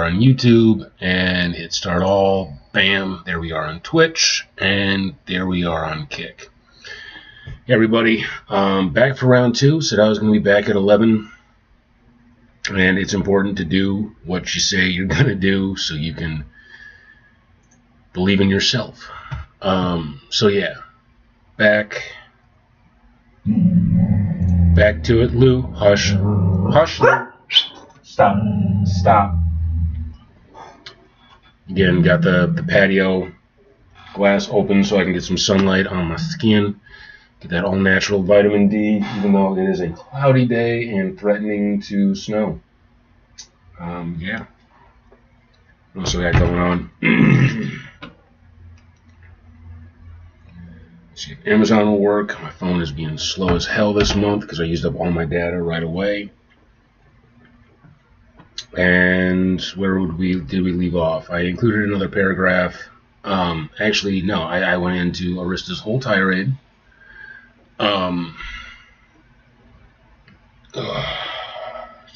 on YouTube, and hit start all. Bam, there we are on Twitch, and there we are on Kick. Hey everybody, back for round 2. Said I was going to be back at 11, and it's important to do what you say you're going to do so you can believe in yourself. So yeah, back to it. Lou, hush, Lou. Stop. Again, got the patio glass open so I can get some sunlight on my skin. Get that all-natural vitamin D, even though it is a cloudy day and threatening to snow. Yeah. What else we got going on? Let's see if Amazon will work. My phone is being slow as hell this month because I used up all my data right away. And where did we leave off? I included another paragraph. Actually, no, I went into Arista's whole tirade. Sort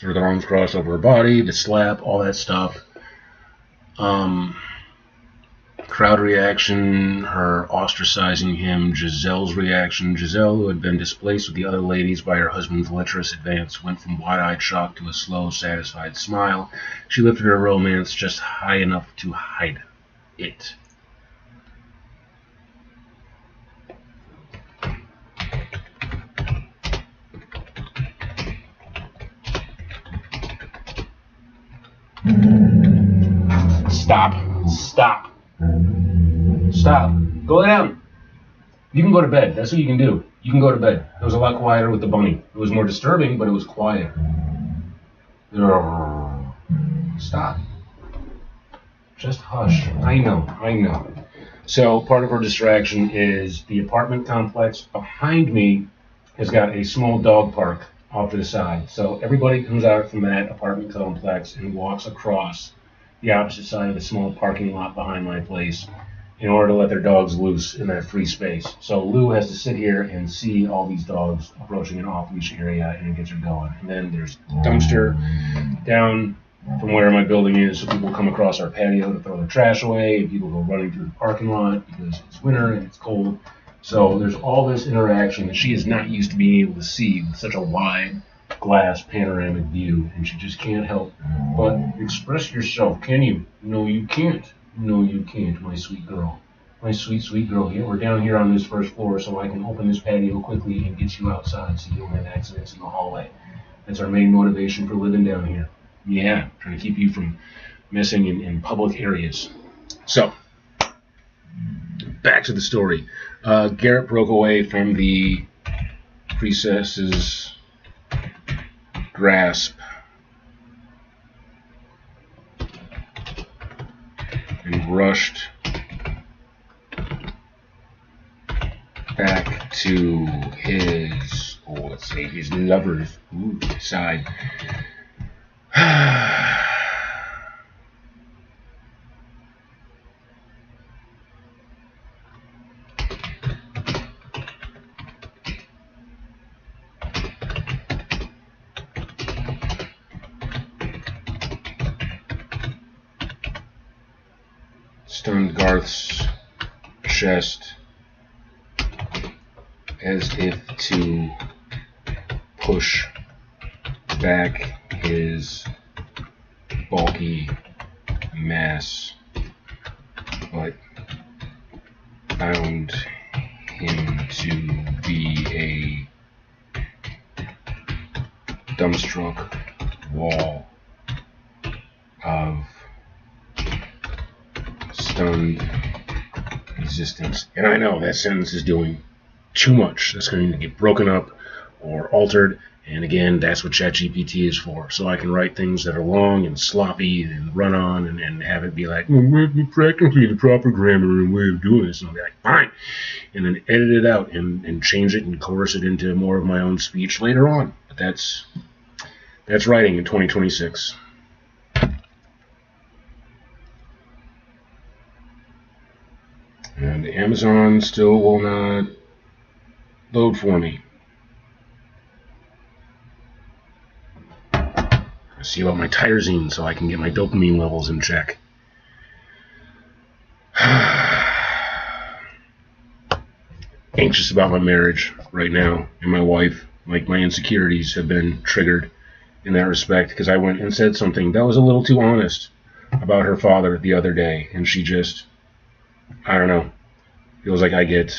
of the arms crossed over her body, the slap, all that stuff. Crowd reaction, her ostracizing him, Giselle's reaction. Giselle, who had been displaced with the other ladies by her husband's lecherous advance, went from wide-eyed shock to a slow, satisfied smile. She lifted her romance just high enough to hide it. Stop. Go lay down. You can go to bed. That's what you can do. You can go to bed. It was a lot quieter with the bunny. It was more disturbing, but it was quiet. Stop. Just hush. I know. So part of her distraction is the apartment complex behind me has got a small dog park off to the side. So everybody comes out from that apartment complex and walks across the opposite side of the small parking lot behind my place in order to let their dogs loose in that free space. So Lou has to sit here and see all these dogs approaching an off-leash area, and it gets her going. And then there's a dumpster down from where my building is, so people come across our patio to throw their trash away, and people go running through the parking lot because it's winter and it's cold. So there's all this interaction that she is not used to being able to see with such a wide glass panoramic view, and she just can't help but express yourself. Can you? No, you can't. No, you can't, my sweet girl. My sweet girl. Yeah, we're down here on this first floor, so I can open this patio quickly and get you outside so you don't have accidents in the hallway. That's our main motivation for living down here. Yeah, trying to keep you from messing in public areas. So, back to the story. Garrett broke away from the priestess's grasp and rushed back to his, his lover's side. Stunned Garth's chest as if to push back his bulky mass, but found him to be a dumbstruck wall of stunned existence. And I know that sentence is doing too much. That's going to get broken up or altered. And again, that's what ChatGPT is for. So I can write things that are long and sloppy and run on and have it be like, practically the proper grammar and way of doing this. And I'll be like, fine. And then edit it out and change it and coerce it into more of my own speech later on. But that's writing in 2026. And Amazon still will not load for me. See about my tyrosine so I can get my dopamine levels in check. Anxious about my marriage right now and my wife. Like, my insecurities have been triggered in that respect because I went and said something that was a little too honest about her father the other day, and she just, I don't know, feels like I get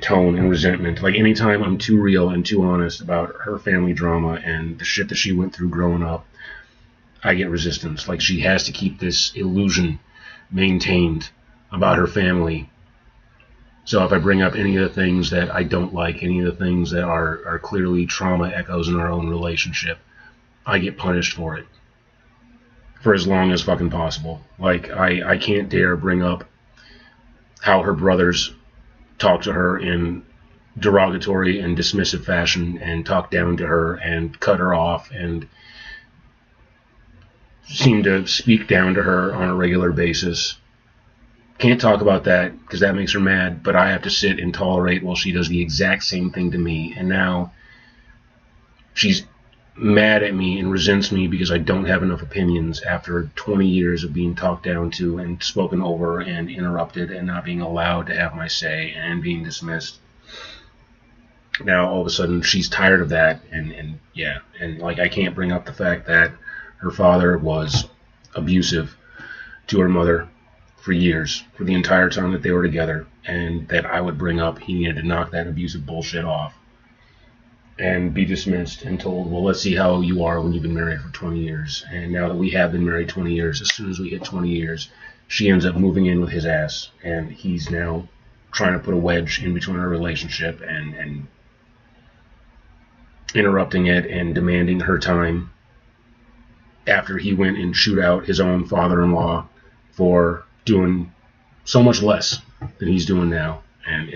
tone and resentment. Like, anytime I'm too real and too honest about her family drama and the shit that she went through growing up, I get resistance. Like, she has to keep this illusion maintained about her family. So if I bring up any of the things that I don't like, any of the things that are clearly trauma echoes in our own relationship, I get punished for it for as long as fucking possible. Like, I can't dare bring up how her brothers talk to her in derogatory and dismissive fashion and talk down to her and cut her off and seem to speak down to her on a regular basis. Can't talk about that because that makes her mad, but I have to sit and tolerate while she does the exact same thing to me. And now she's mad at me and resents me because I don't have enough opinions after 20 years of being talked down to and spoken over and interrupted and not being allowed to have my say and being dismissed. Now all of a sudden she's tired of that, and like, I can't bring up the fact that her father was abusive to her mother for years, for the entire time that they were together, and that I would bring up he needed to knock that abusive bullshit off and be dismissed and told, well, let's see how you are when you've been married for 20 years. And now that we have been married 20 years, as soon as we hit 20 years, she ends up moving in with his ass, and he's now trying to put a wedge in between our relationship and interrupting it and demanding her time after he went and chewed out his own father-in-law for doing so much less than he's doing now. And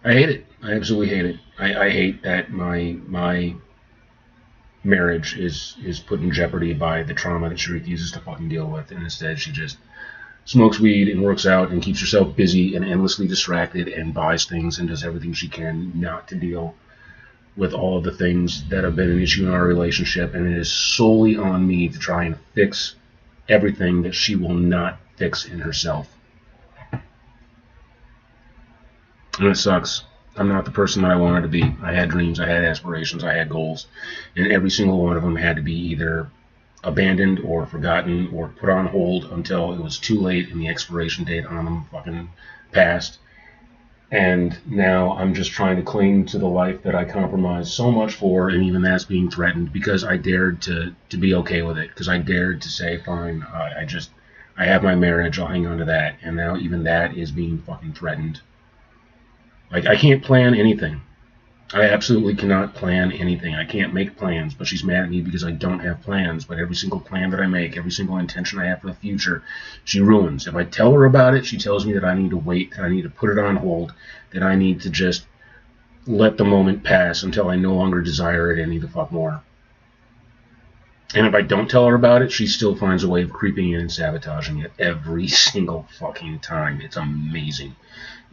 I hate it. I absolutely hate it. I hate that my marriage is put in jeopardy by the trauma that she refuses to fucking deal with, and instead she just smokes weed and works out and keeps herself busy and endlessly distracted and buys things and does everything she can not to deal with all of the things that have been an issue in our relationship. And it is solely on me to try and fix everything that she will not fix in herself. And it sucks. I'm not the person that I wanted to be. I had dreams, I had aspirations, I had goals, and every single one of them had to be either abandoned or forgotten or put on hold until it was too late and the expiration date on them fucking passed. And now I'm just trying to cling to the life that I compromised so much for, and even that's being threatened because I dared to be okay with it, because I dared to say, fine, I have my marriage, I'll hang on to that, and now even that is being fucking threatened. Like, I can't plan anything. I absolutely cannot plan anything. I can't make plans, but she's mad at me because I don't have plans. But every single plan that I make, every single intention I have for the future, she ruins. If I tell her about it, she tells me that I need to wait, that I need to put it on hold, that I need to just let the moment pass until I no longer desire it any the fuck more. And if I don't tell her about it, she still finds a way of creeping in and sabotaging it every single fucking time. It's amazing.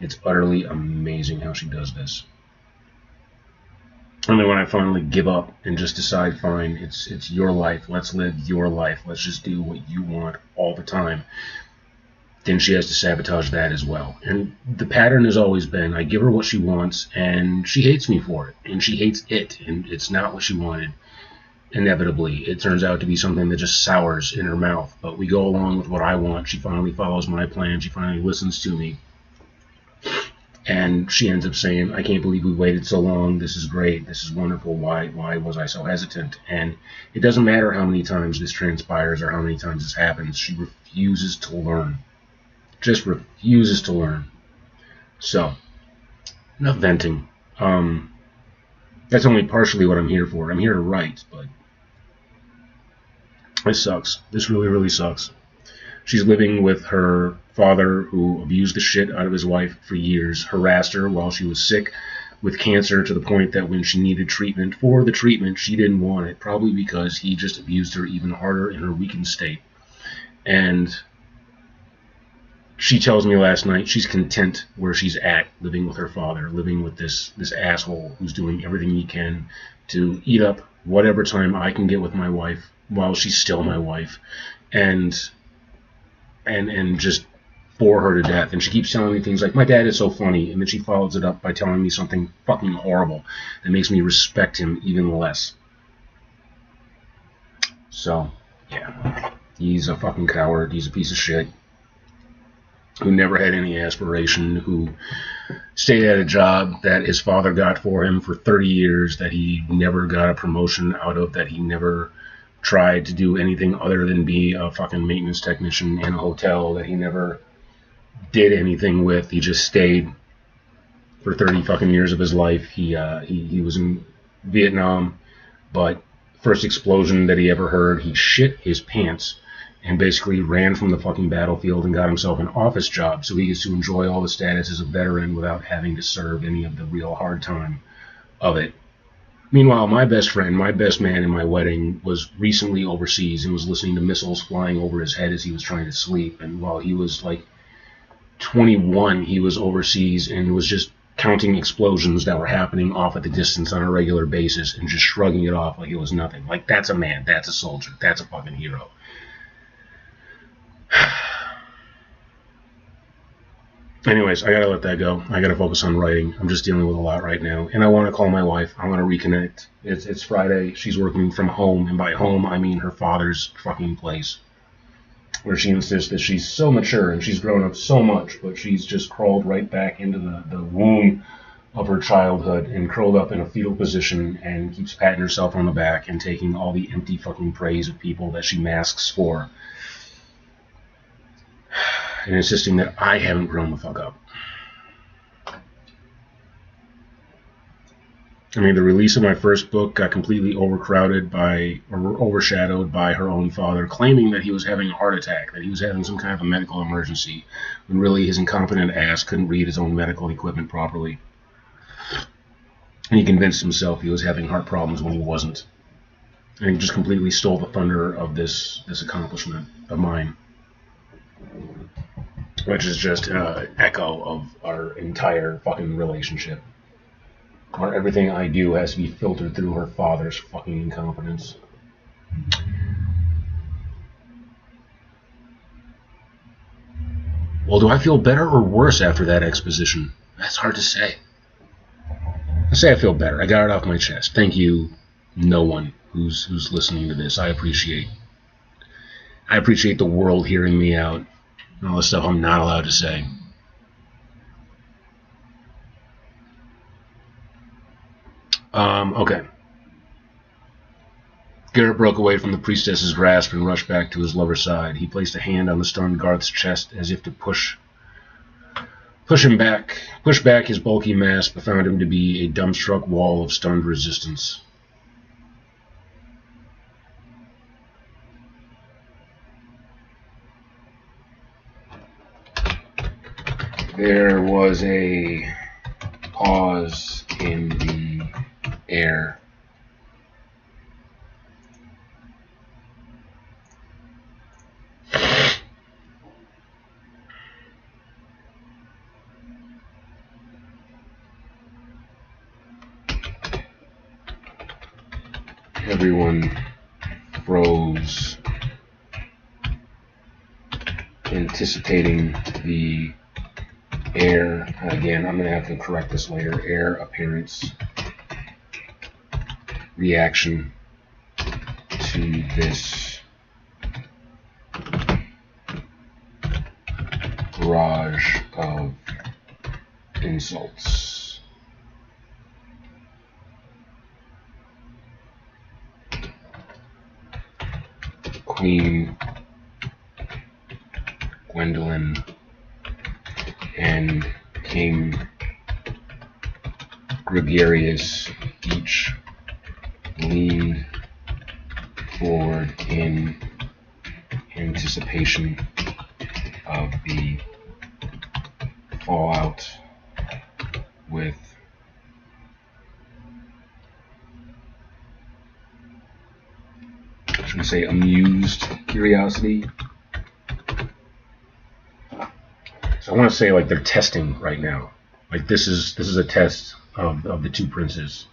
It's utterly amazing how she does this. And then when I finally give up and just decide, fine, it's your life, let's live your life, let's just do what you want all the time, then she has to sabotage that as well. And the pattern has always been, I give her what she wants, and she hates me for it, and she hates it, and it's not what she wanted. Inevitably, it turns out to be something that just sours in her mouth, but we go along with what I want. She finally follows my plan, she finally listens to me. And she ends up saying, I can't believe we waited so long. This is great. This is wonderful. Why was I so hesitant? And it doesn't matter how many times this transpires or how many times this happens. She refuses to learn. Just refuses to learn. So, enough venting. That's only partially what I'm here for. I'm here to write, but this sucks. This really, really sucks. She's living with her father, who abused the shit out of his wife for years, harassed her while she was sick with cancer to the point that when she needed treatment for the treatment, she didn't want it, probably because he just abused her even harder in her weakened state. And she tells me last night she's content where she's at, living with her father, living with this asshole who's doing everything he can to eat up whatever time I can get with my wife while she's still my wife, and just bore her to death. And she keeps telling me things like, my dad is so funny, and then she follows it up by telling me something fucking horrible that makes me respect him even less. So, yeah, he's a fucking coward. He's a piece of shit who never had any aspiration, who stayed at a job that his father got for him for 30 years, that he never got a promotion out of, that he never tried to do anything other than be a fucking maintenance technician in a hotel, that he never did anything with. He just stayed for 30 fucking years of his life. He was in Vietnam, but first explosion that he ever heard, he shit his pants and basically ran from the fucking battlefield and got himself an office job so he gets to enjoy all the status as a veteran without having to serve any of the real hard time of it. Meanwhile, my best friend, my best man in my wedding, was recently overseas and was listening to missiles flying over his head as he was trying to sleep. And while he was like 21, he was overseas and was just counting explosions that were happening off at the distance on a regular basis and just shrugging it off like it was nothing. Like, that's a man, that's a soldier, that's a fucking hero. Anyways, I gotta let that go. I gotta focus on writing. I'm just dealing with a lot right now. And I want to call my wife. I want to reconnect. It's Friday. She's working from home. And by home, I mean her father's fucking place, where she insists that she's so mature and she's grown up so much, but she's just crawled right back into the womb of her childhood and curled up in a fetal position and keeps patting herself on the back and taking all the empty fucking praise of people that she masks for, and insisting that I haven't grown the fuck up. I mean, the release of my first book got completely overshadowed by her own father, claiming that he was having a heart attack, that he was having some kind of a medical emergency, when really his incompetent ass couldn't read his own medical equipment properly. And he convinced himself he was having heart problems when he wasn't. And he just completely stole the thunder of this accomplishment of mine, which is just an echo of our entire fucking relationship. Or everything I do has to be filtered through her father's fucking incompetence. Well, do I feel better or worse after that exposition? That's hard to say. I say I feel better. I got it off my chest. Thank you, no one who's listening to this. I appreciate the world hearing me out and all the stuff I'm not allowed to say. Okay. Garrett broke away from the priestess's grasp and rushed back to his lover's side. He placed a hand on the stunned Garth's chest as if to push back his bulky mass, but found him to be a dumbstruck wall of stunned resistance. There was a pause in the air. Everyone froze, anticipating the air, again, I'm going to have to correct this later, air appearance reaction to this barrage of insults. Queen Gwendolyn and King Gregarious each leaned forward in anticipation of the fallout with should we say amused curiosity. So I want to say like they're testing right now. Like this is a test of the two princes.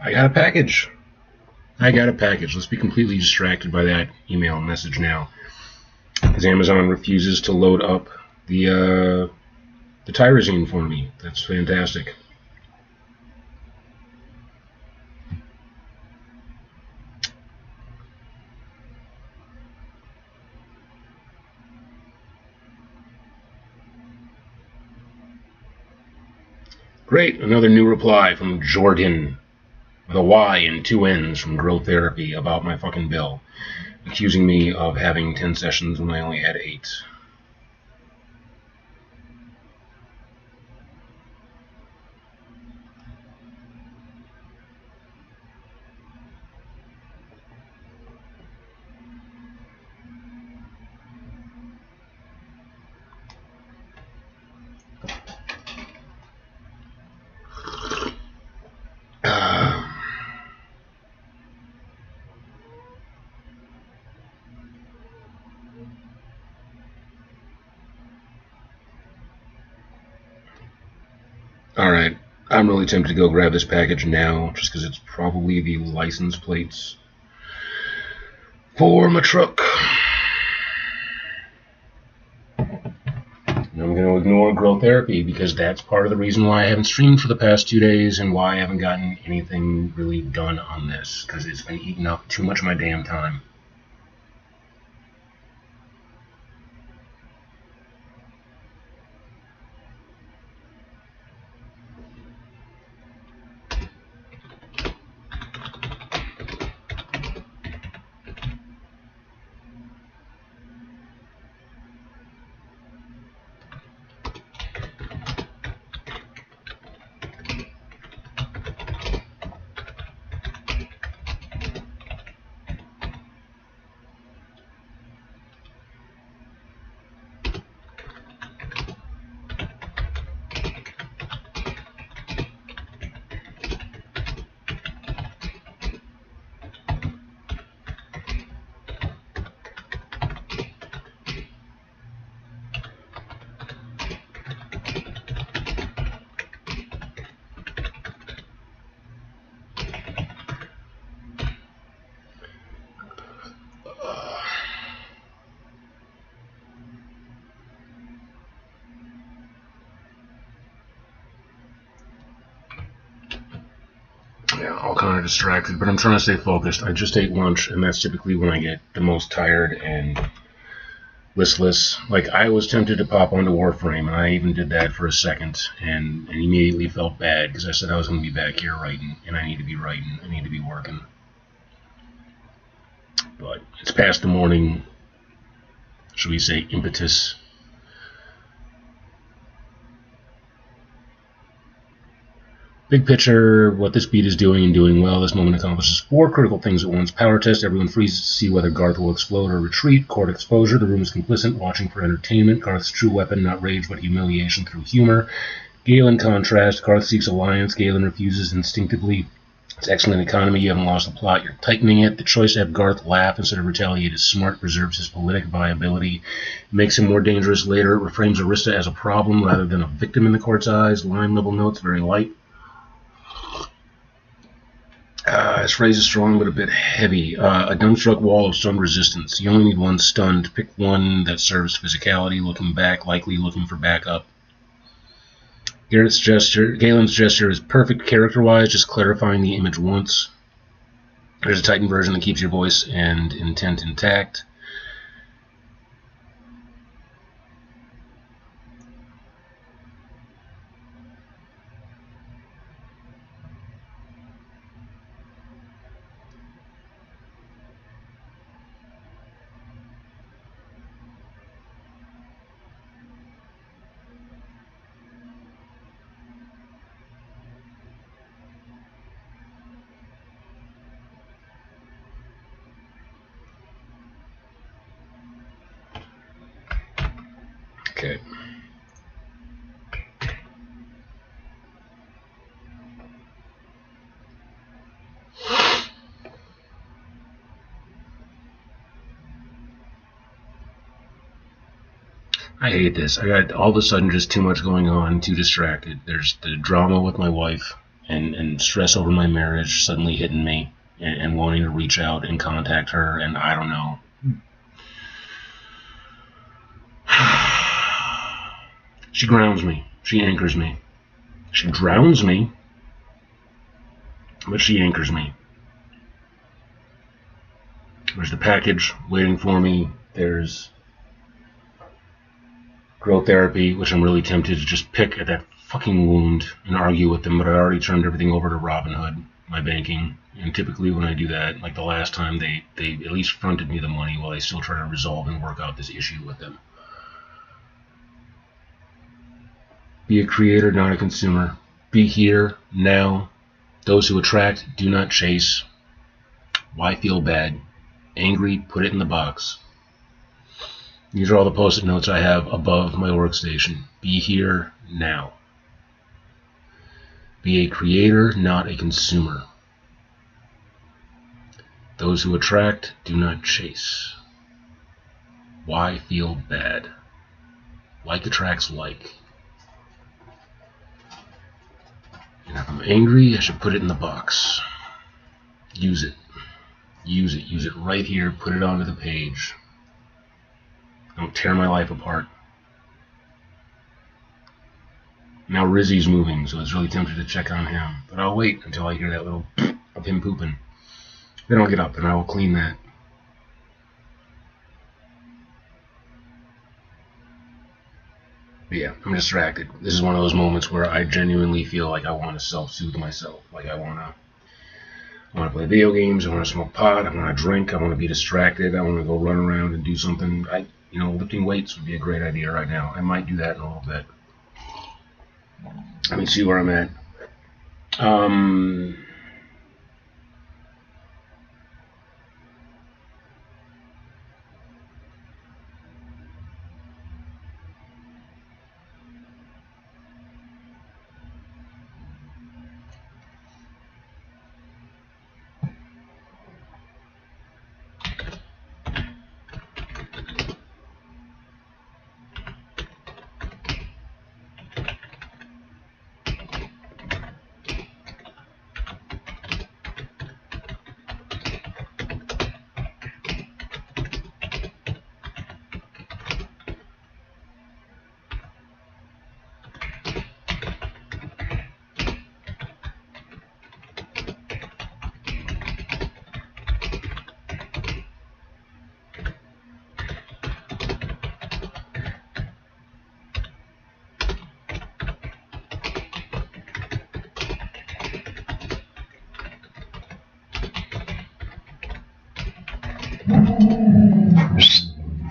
I got a package. Let's be completely distracted by that email message now, because Amazon refuses to load up the tyrosine for me. That's fantastic. Great, another new reply from Jordan, with a Y and 2 N's, from Growth Therapy, about my fucking bill, accusing me of having 10 sessions when I only had 8. Alright, I'm really tempted to go grab this package now, just because it's probably the license plates for my truck. And I'm going to ignore Growth Therapy, because that's part of the reason why I haven't streamed for the past 2 days, and why I haven't gotten anything really done on this, because it's been eating up too much of my damn time. Yeah, all kind of distracted, but I'm trying to stay focused. I just ate lunch, and that's typically when I get the most tired and listless. Like, I was tempted to pop onto Warframe, and I even did that for a second, and immediately felt bad, because I said I was going to be back here writing, and I need to be writing, I need to be working. But it's past the morning, should we say, impetus. Big picture, what this beat is doing and doing well, this moment accomplishes 4 critical things at once. Power test, everyone freezes to see whether Garth will explode or retreat. Court exposure, the room is complicit, watching for entertainment. Garth's true weapon, not rage, but humiliation through humor. Galen contrast, Garth seeks alliance, Galen refuses instinctively. It's excellent economy, you haven't lost the plot, you're tightening it. The choice to have Garth laugh instead of retaliate is smart, preserves his politic viability, makes him more dangerous later. It reframes Arista as a problem rather than a victim in the court's eyes. Line level notes, very light. This phrase is strong but a bit heavy. A dumbstruck wall of stunned resistance. You only need one stunned. Pick one that serves physicality, looking back, likely looking for backup. Galen's gesture is perfect character-wise, just clarifying the image once. There's a Titan version that keeps your voice and intent intact. Okay. I hate this. I got all of a sudden just too much going on, too distracted. There's the drama with my wife and stress over my marriage suddenly hitting me and wanting to reach out and contact her, and I don't know. She grounds me. She anchors me. She drowns me, but she anchors me. There's the package waiting for me. There's growth therapy, which I'm really tempted to just pick at that fucking wound and argue with them, but I already turned everything over to Robinhood, my banking, and typically when I do that, like the last time, they at least fronted me the money while I still try to resolve and work out this issue with them. Be a creator, not a consumer. Be here, now. Those who attract, do not chase. Why feel bad? Angry, put it in the box. These are all the post-it notes I have above my workstation. Be here, now. Be a creator, not a consumer. Those who attract, do not chase. Why feel bad? Like attracts like. And if I'm angry, I should put it in the box. Use it. Use it. Use it right here. Put it onto the page. Don't tear my life apart. Now Rizzy's moving, so I was really tempted to check on him. But I'll wait until I hear that little of him pooping. Then I'll get up and I will clean that. But yeah, I'm distracted. This is one of those moments where I genuinely feel like I want to self-soothe myself. Like I want to play video games, I want to smoke pot, I want to drink, I want to be distracted, I want to go run around and do something. Lifting weights would be a great idea right now. I might do that in a little bit. Let me see where I'm at.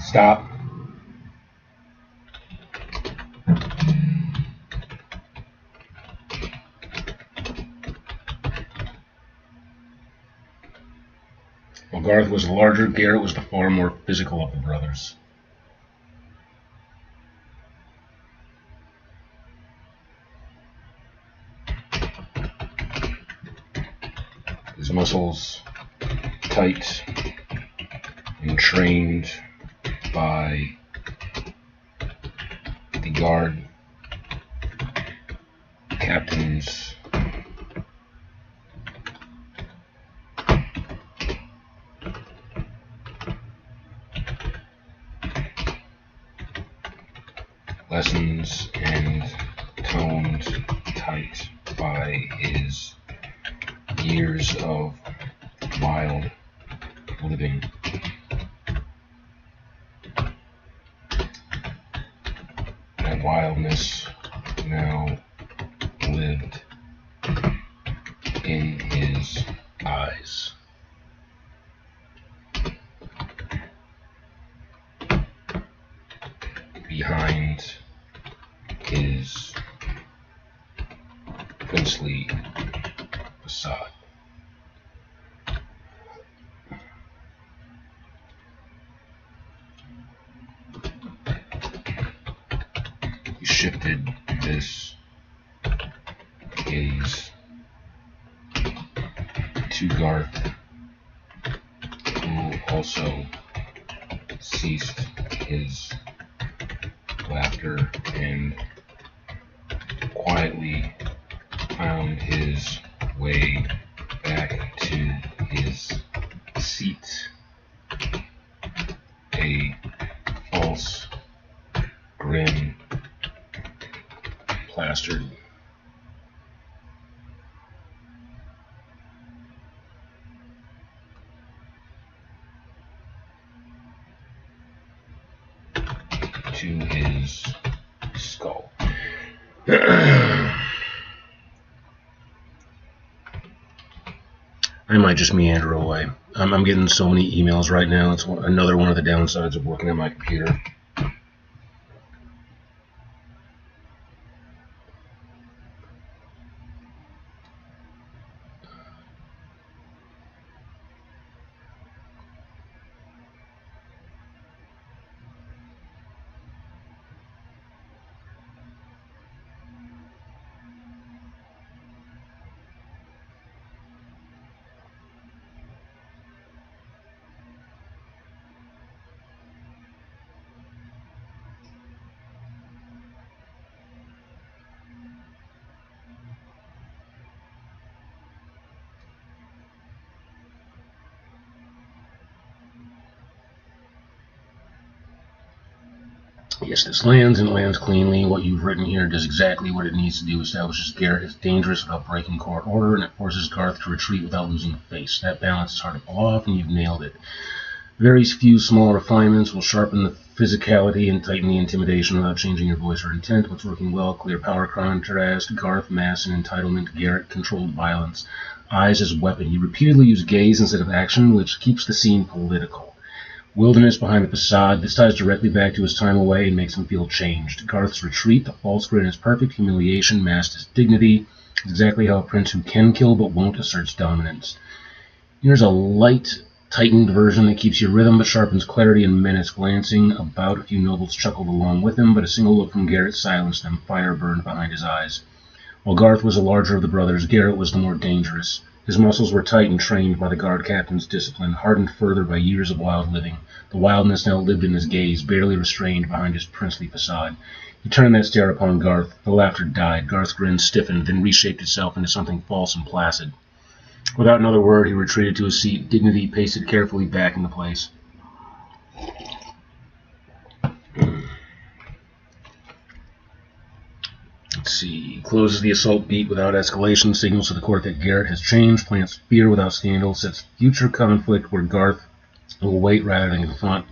Stop. While Garth was the larger, Garrett was the far more physical of the brothers. His muscles tight and trained by the guard captain's lessons and toned tight by his years of wild living. That wildness now lived in his eyes. Behind his princely facade. He shifted this gaze to Garth, who also ceased his laughter and quietly found his way back to his seat, a false grin plastered to his skull. I might just meander away. I'm getting so many emails right now. It's another one of the downsides of working on my computer. Yes, this lands and lands cleanly. What you've written here does exactly what it needs to do. Establishes Garrett as dangerous without breaking court order, and it forces Garth to retreat without losing face. That balance is hard to pull off, and you've nailed it. Very few small refinements will sharpen the physicality and tighten the intimidation without changing your voice or intent. What's working well, clear power contrast, Garth, mass and entitlement, Garrett, controlled violence. Eyes as weapon. You repeatedly use gaze instead of action, which keeps the scene political. Wilderness behind the facade. This ties directly back to his time away and makes him feel changed. Garth's retreat, the false grin is perfect. Humiliation masked as dignity. It's exactly how a prince who can kill but won't asserts dominance. Here's a light, tightened version that keeps your rhythm but sharpens clarity and menace. Glancing about, a few nobles chuckled along with him, but a single look from Garrett silenced them. Fire burned behind his eyes. While Garth was the larger of the brothers, Garrett was the more dangerous. His muscles were tight and trained by the guard captain's discipline, hardened further by years of wild living. The wildness now lived in his gaze, barely restrained behind his princely facade. He turned that stare upon Garth. The laughter died. Garth's grin stiffened, then reshaped itself into something false and placid. Without another word, he retreated to his seat. Dignity pasted carefully back into place. Let's see. He closes the assault beat without escalation, signals to the court that Garrett has changed, plants fear without scandal, sets future conflict where Garth will wait rather than confront.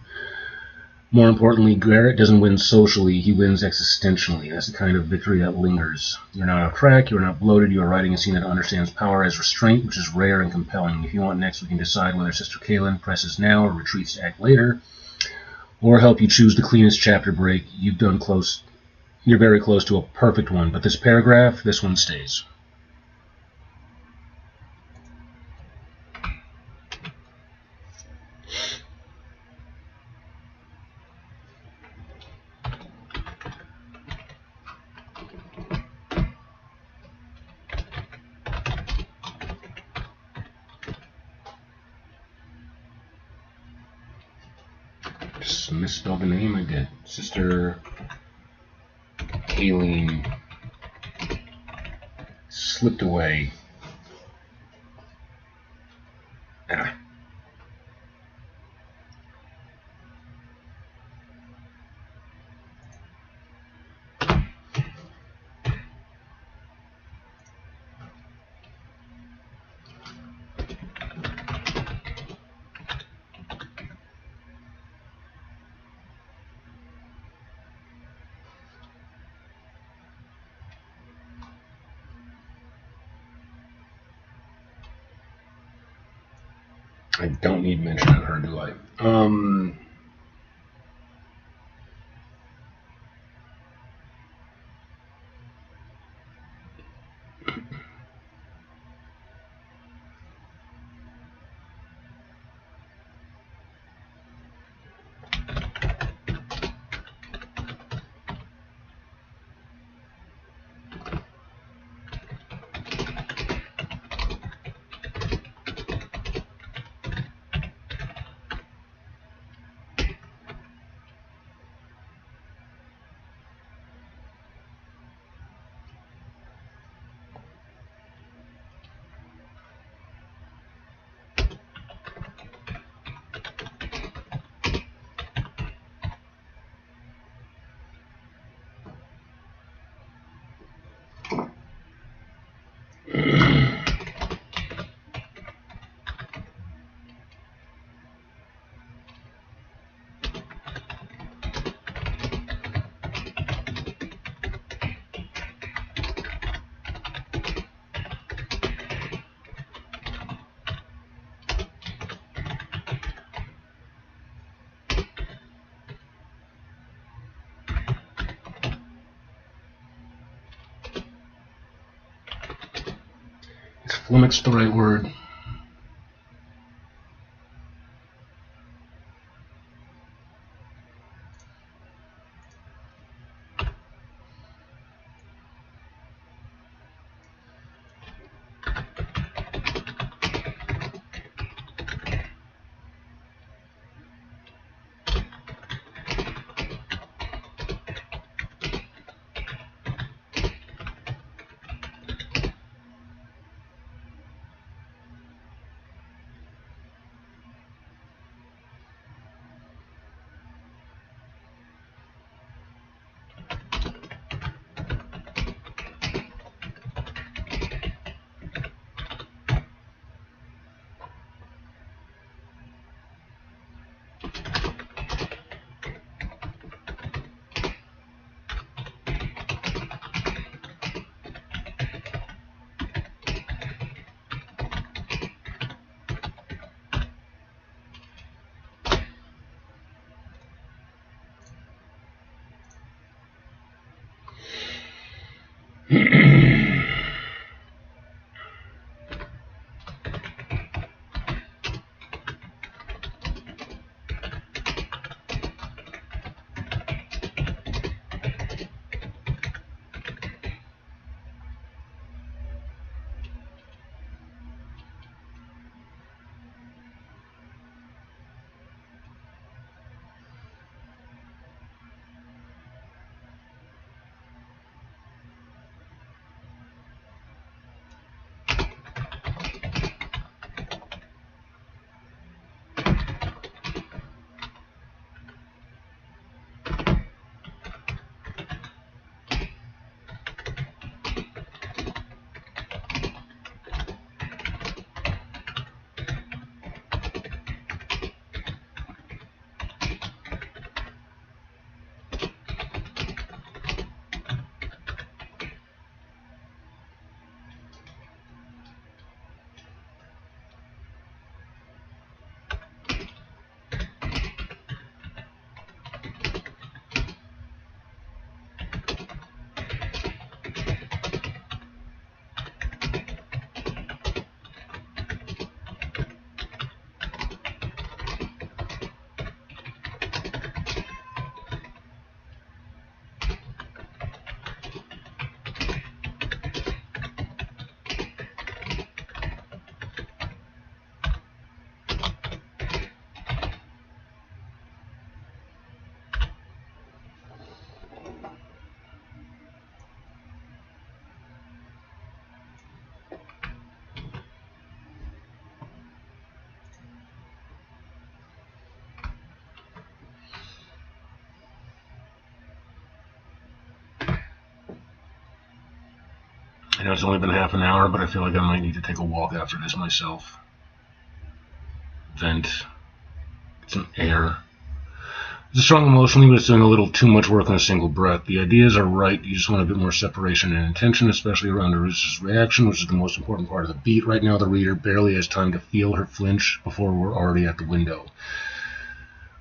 More importantly, Garrett doesn't win socially, he wins existentially. That's the kind of victory that lingers. You're not off track, you're not bloated, you are writing a scene that understands power as restraint, which is rare and compelling. If you want next, we can decide whether Sister Kaylin presses now or retreats to act later, or help you choose the cleanest chapter break. You're very close to a perfect one, but this paragraph, this one stays. almost misspelled the name. I did. Sister Kayleen slipped away. Ah. I don't need mention of her, do I? Is flummoxed the right word? I know it's only been half an hour, but I feel like I might need to take a walk after this myself. Vent. Get some air. It's strong emotionally, but it's doing a little too much work in a single breath. The ideas are right. You just want a bit more separation and intention, especially around Arissa's reaction, which is the most important part of the beat. Right now, the reader barely has time to feel her flinch before we're already at the window.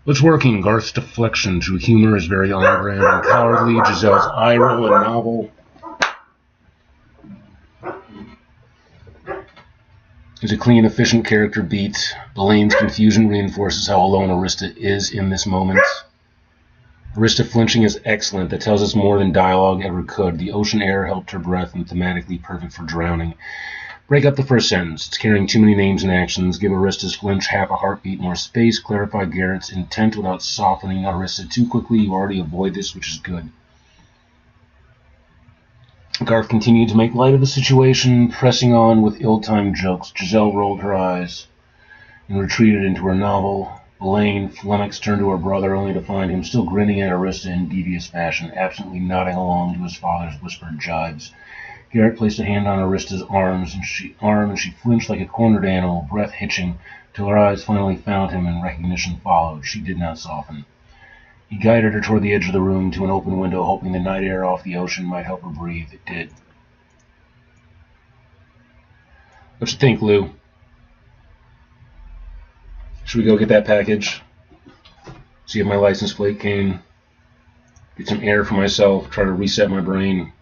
What's working? Garth's deflection through humor is very on-brand and cowardly. Giselle's eye roll and novel is a clean, efficient character beat. Belane's confusion reinforces how alone Arista is in this moment. Arista flinching is excellent. That tells us more than dialogue ever could. The ocean air helped her breath and thematically perfect for drowning. Break up the first sentence. It's carrying too many names and actions. Give Arista's flinch half a heartbeat more space. Clarify Garrett's intent without softening Arista too quickly. You already avoid this, which is good. Garth continued to make light of the situation, pressing on with ill-timed jokes. Giselle rolled her eyes and retreated into her novel. Belaine flummoxed turned to her brother, only to find him still grinning at Arista in devious fashion, absently nodding along to his father's whispered jibes. Garrett placed a hand on Arista's arm, and she flinched like a cornered animal, breath hitching, till her eyes finally found him and recognition followed. She did not soften. He guided her toward the edge of the room to an open window, hoping the night air off the ocean might help her breathe. It did. What you think, Lou? Should we go get that package? See if my license plate came. Get some air for myself. Try to reset my brain.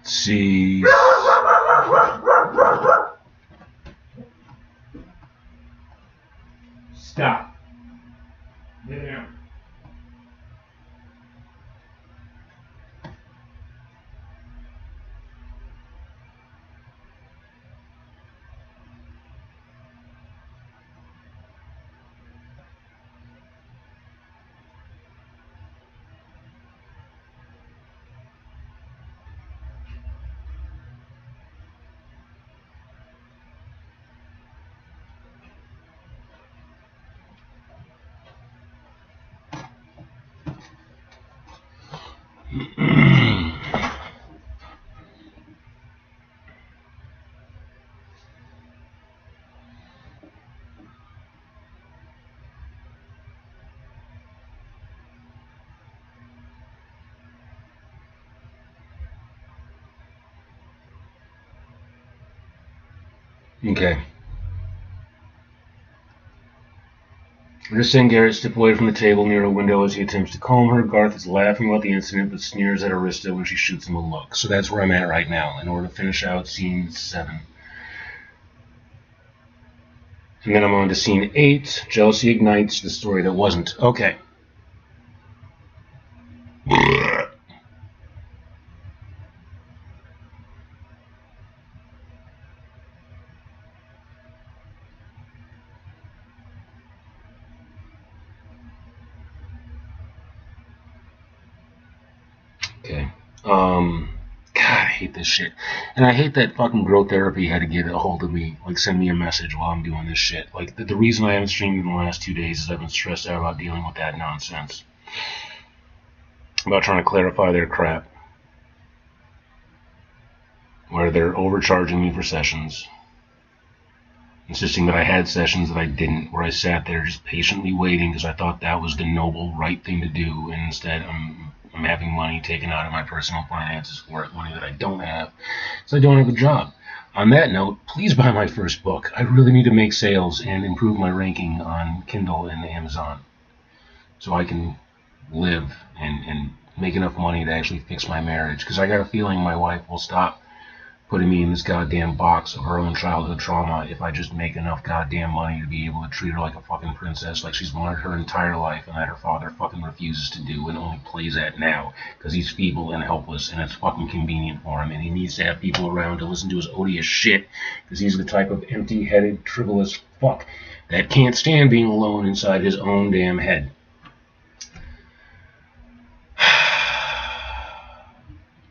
Let's see. Stop. Get down. Okay. Arista and Garrett step away from the table near a window as he attempts to calm her. Garth is laughing about the incident, but sneers at Arista when she shoots him a look. So that's where I'm at right now, in order to finish out scene 7. And then I'm on to scene 8. Jealousy ignites the story that wasn't. Okay. Okay. God, I hate this shit. And I hate that fucking Growth Therapy had to get a hold of me, like send me a message while I'm doing this shit. Like, the reason I haven't streamed in the last 2 days is I've been stressed out about dealing with that nonsense. About trying to clarify their crap. where they're overcharging me for sessions, insisting that I had sessions that I didn't, where I sat there just patiently waiting because I thought that was the noble, right thing to do, and instead I'm having money taken out of my personal finances for it, money that I don't have, so I don't have a job. On that note, please buy my first book. I really need to make sales and improve my ranking on Kindle and Amazon so I can live and make enough money to actually fix my marriage, because I got a feeling my wife will stop putting me in this goddamn box of her own childhood trauma if I just make enough goddamn money to be able to treat her like a fucking princess, like she's wanted her entire life and that her father fucking refuses to do and only plays at now because he's feeble and helpless and it's fucking convenient for him, and he needs to have people around to listen to his odious shit because he's the type of empty-headed, frivolous fuck that can't stand being alone inside his own damn head.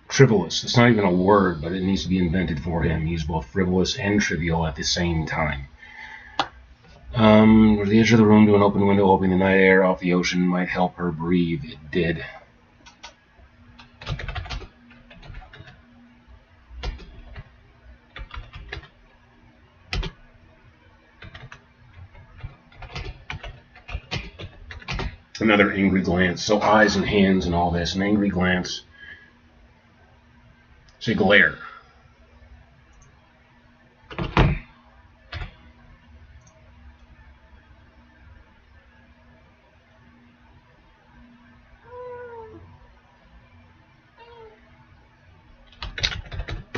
Frivolous. It's not even a word, but it needs to be invented for him. He's both frivolous and trivial at the same time. To the edge of the room to an open window, hoping the night air off the ocean might help her breathe. It did. Another angry glance. So eyes and hands and all this. An angry glance. Say glare.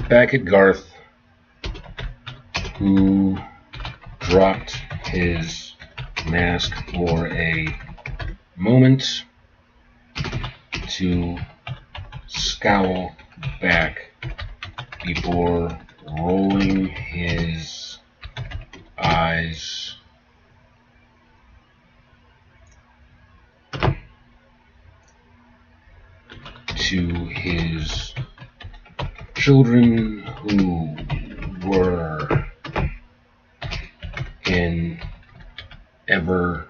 Back at Garth, who dropped his mask for a moment to scowl back before rolling his eyes to his children who were in ever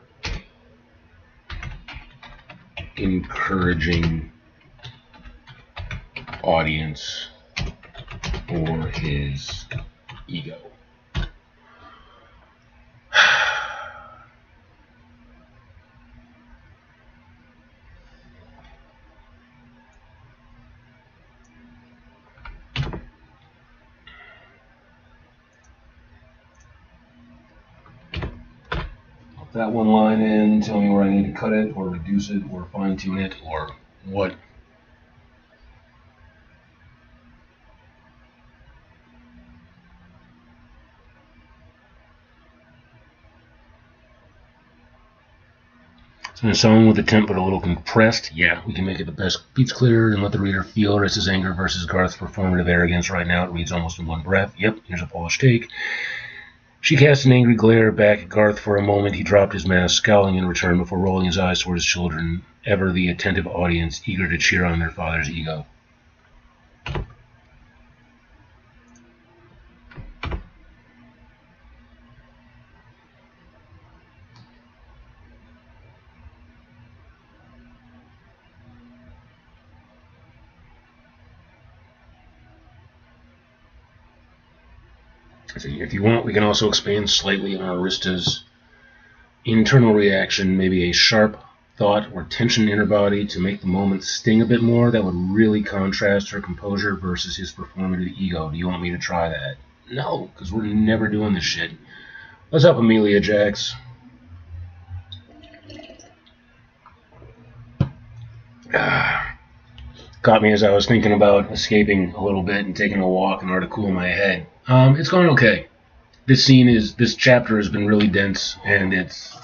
encouraging audience for his ego. That one line in, tell me where I need to cut it or reduce it or fine tune it or what. So in a song with the tempo a little compressed, yeah, we can make it the best. Beats clear and let the reader feel it. It's his anger versus Garth's performative arrogance right now. It reads almost in one breath. Yep, here's a polished take. She cast an angry glare back at Garth for a moment. He dropped his mask, scowling in return before rolling his eyes toward his children, ever the attentive audience, eager to cheer on their father's ego. If you want, we can also expand slightly on Arista's internal reaction, maybe a sharp thought or tension in her body to make the moment sting a bit more. That would really contrast her composure versus his performative ego. Do you want me to try that? No, because we're never doing this shit. What's up, Amelia Jax? Caught me as I was thinking about escaping a little bit and taking a walk in order to cool my head. It's going okay. This chapter has been really dense, and it's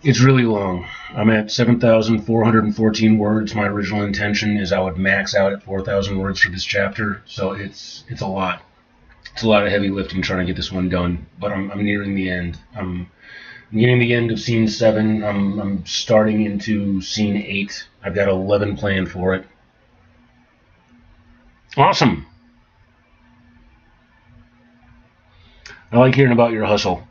really long. I'm at 7,414 words. My original intention is I would max out at 4,000 words for this chapter, so it's a lot. It's a lot of heavy lifting trying to get this one done, but I'm nearing the end. I'm nearing the end of scene 7. I'm starting into scene 8. I've got 11 planned for it. Awesome. I like hearing about your hustle.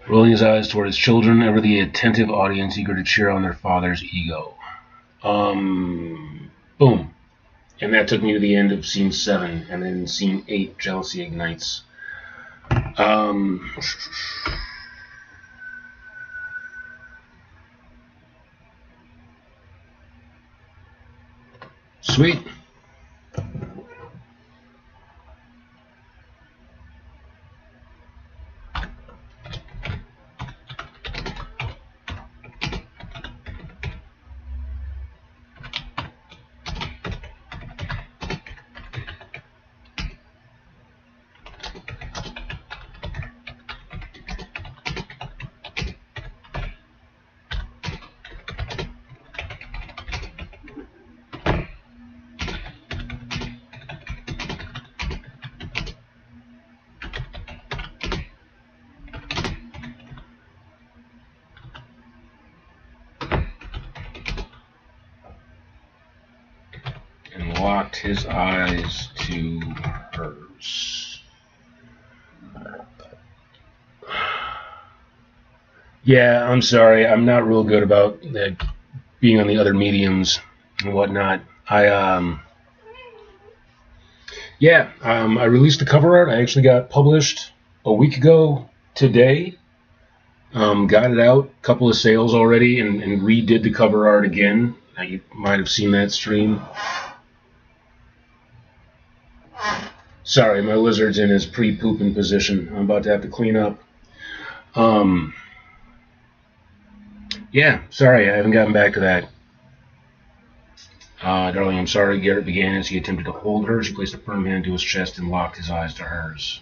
Rolling his eyes toward his children, ever the attentive audience eager to cheer on their father's ego. Boom. And that took me to the end of scene 7, and then scene 8, Jealousy Ignites. Sweet. And locked his eyes to hers. Yeah, I'm sorry. I'm not real good about being on the other mediums and whatnot. I released the cover art. I actually got published a week ago today. Got it out, a couple of sales already, and redid the cover art again. You might have seen that stream. Sorry, my lizard's in his pre-pooping position. I'm about to have to clean up. Yeah, sorry, I haven't gotten back to that. Darling, I'm sorry. Garrett began as he attempted to hold her. She placed a firm hand to his chest and locked his eyes to hers.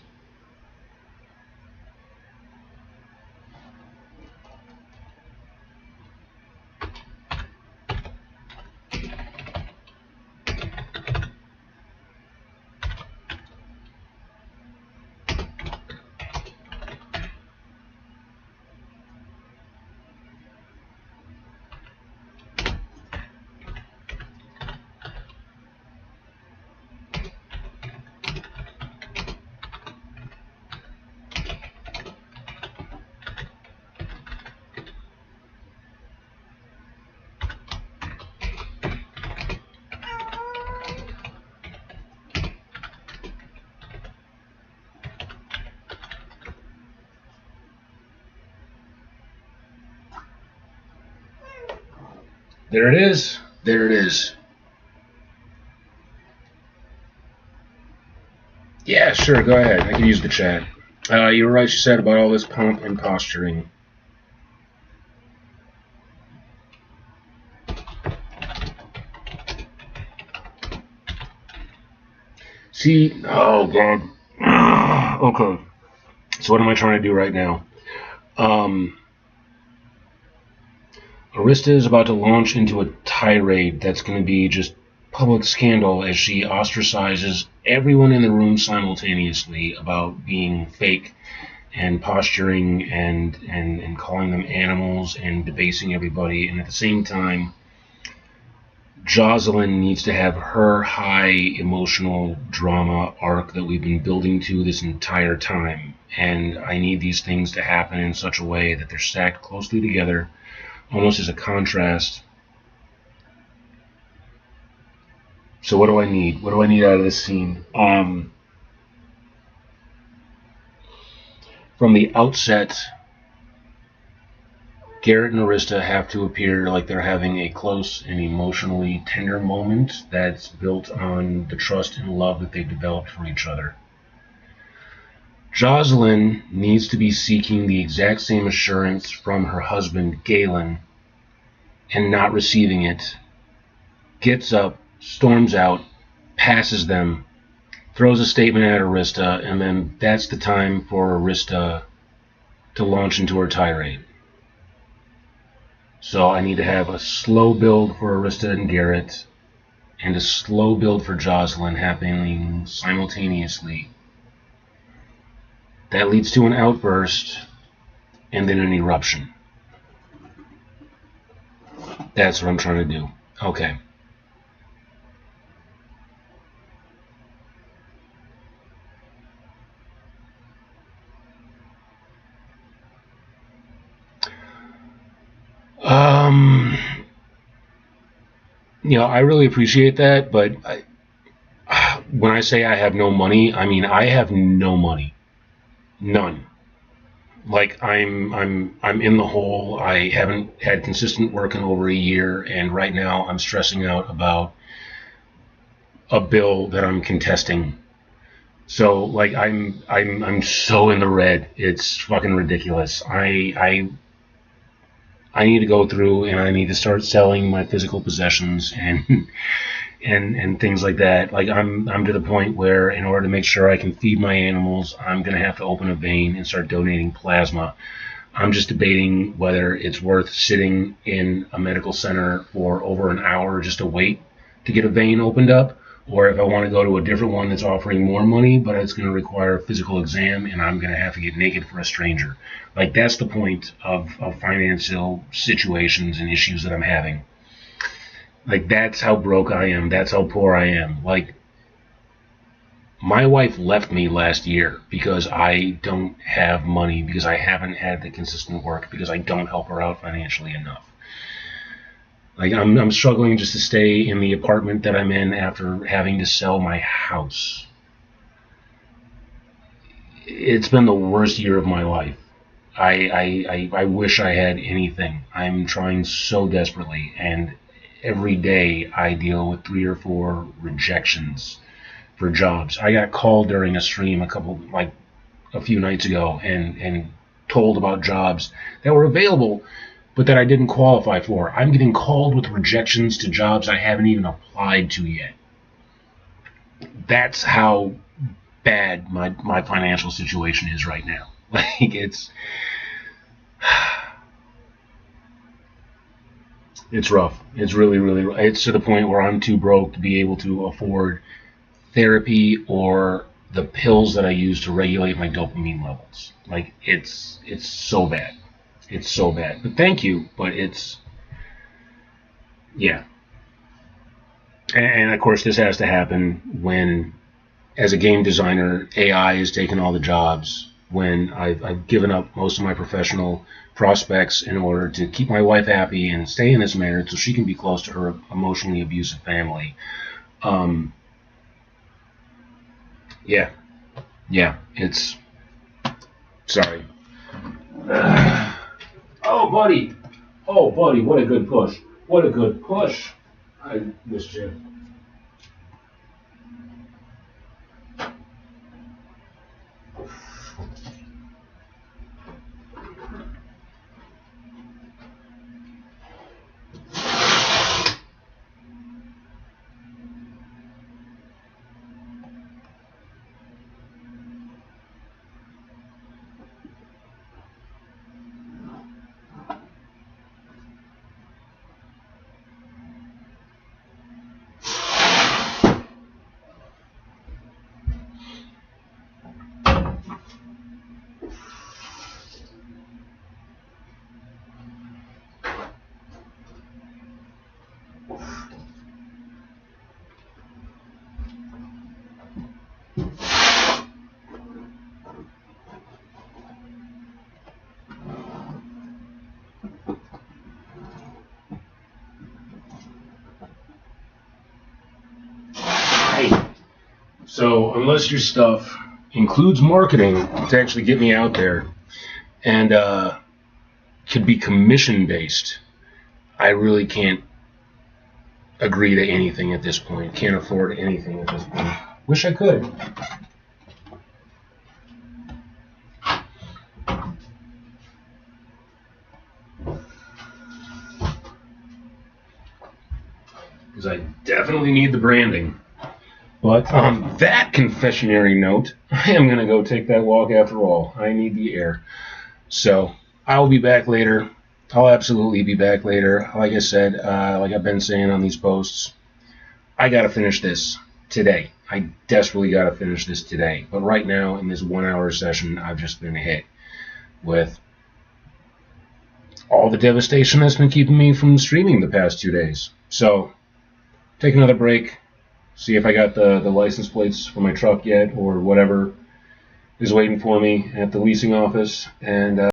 There it is. There it is. Yeah, sure, go ahead. I can use the chat. You were right, she said, about all this pomp and posturing. See, oh, God. Okay. So what am I trying to do right now? Arista is about to launch into a tirade that's going to be just public scandal as she ostracizes everyone in the room simultaneously about being fake and posturing and calling them animals and debasing everybody. And at the same time, Jocelyn needs to have her high emotional drama arc that we've been building to this entire time. And I need these things to happen in such a way that they're stacked closely together, almost as a contrast. So what do I need? What do I need out of this scene? From the outset, Garrett and Arista have to appear like they're having a close and emotionally tender moment that's built on the trust and love that they've developed for each other. Jocelyn needs to be seeking the exact same assurance from her husband, Galen, and not receiving it. Gets up, storms out, passes them, throws a statement at Arista, and then that's the time for Arista to launch into her tirade. So I need to have a slow build for Arista and Garrett, and a slow build for Jocelyn happening simultaneously. That leads to an outburst, and then an eruption. That's what I'm trying to do. Okay. I really appreciate that, but when I say I have no money, I mean I have no money, none. Like I'm in the hole. I haven't had consistent work in over a year, and right now I'm stressing out about a bill that I'm contesting. So like I'm so in the red. It's fucking ridiculous. I need to go through and I need to start selling my physical possessions and and things like that. Like I'm to the point where in order to make sure I can feed my animals, I'm gonna have to open a vein and start donating plasma. I'm just debating whether it's worth sitting in a medical center for over an hour just to wait to get a vein opened up, or if I want to go to a different one that's offering more money, but it's going to require a physical exam and I'm going to have to get naked for a stranger. Like, that's the point of financial situations and issues that I'm having. Like, that's how broke I am. That's how poor I am. Like, my wife left me last year because I don't have money, because I haven't had the consistent work, because I don't help her out financially enough. Like, I'm struggling just to stay in the apartment that I'm in after having to sell my house. It's been the worst year of my life. I wish I had anything. I'm trying so desperately, and every day I deal with 3 or 4 rejections for jobs. I got called during a stream a few nights ago and told about jobs that were available but that I didn't qualify for. I'm getting called with rejections to jobs I haven't even applied to yet. That's how bad my financial situation is right now. Like, it's rough. It's really, really rough. It's to the point where I'm too broke to be able to afford therapy or the pills that I use to regulate my dopamine levels. Like, it's so bad. It's so bad. But thank you, but yeah. And of course, this has to happen when, as a game designer, AI is taking all the jobs, when I've given up most of my professional prospects in order to keep my wife happy and stay in this marriage so she can be close to her emotionally abusive family. Yeah, it's, sorry. Oh, buddy. Oh, buddy, what a good push. What a good push. I missed you. So unless your stuff includes marketing to actually get me out there and could be commission based, I really can't agree to anything at this point. Can't afford anything at this point. Wish I could. Because I definitely need the branding. But on that confessionary note, I am going to go take that walk after all. I need the air. So I'll be back later. I'll absolutely be back later. Like I said, like I've been saying on these posts, I got to finish this today. I desperately got to finish this today. But right now, in this 1 hour session, I've just been hit with all the devastation that's been keeping me from streaming the past 2 days. So take another break. See if I got the license plates for my truck yet, or whatever is waiting for me at the leasing office, and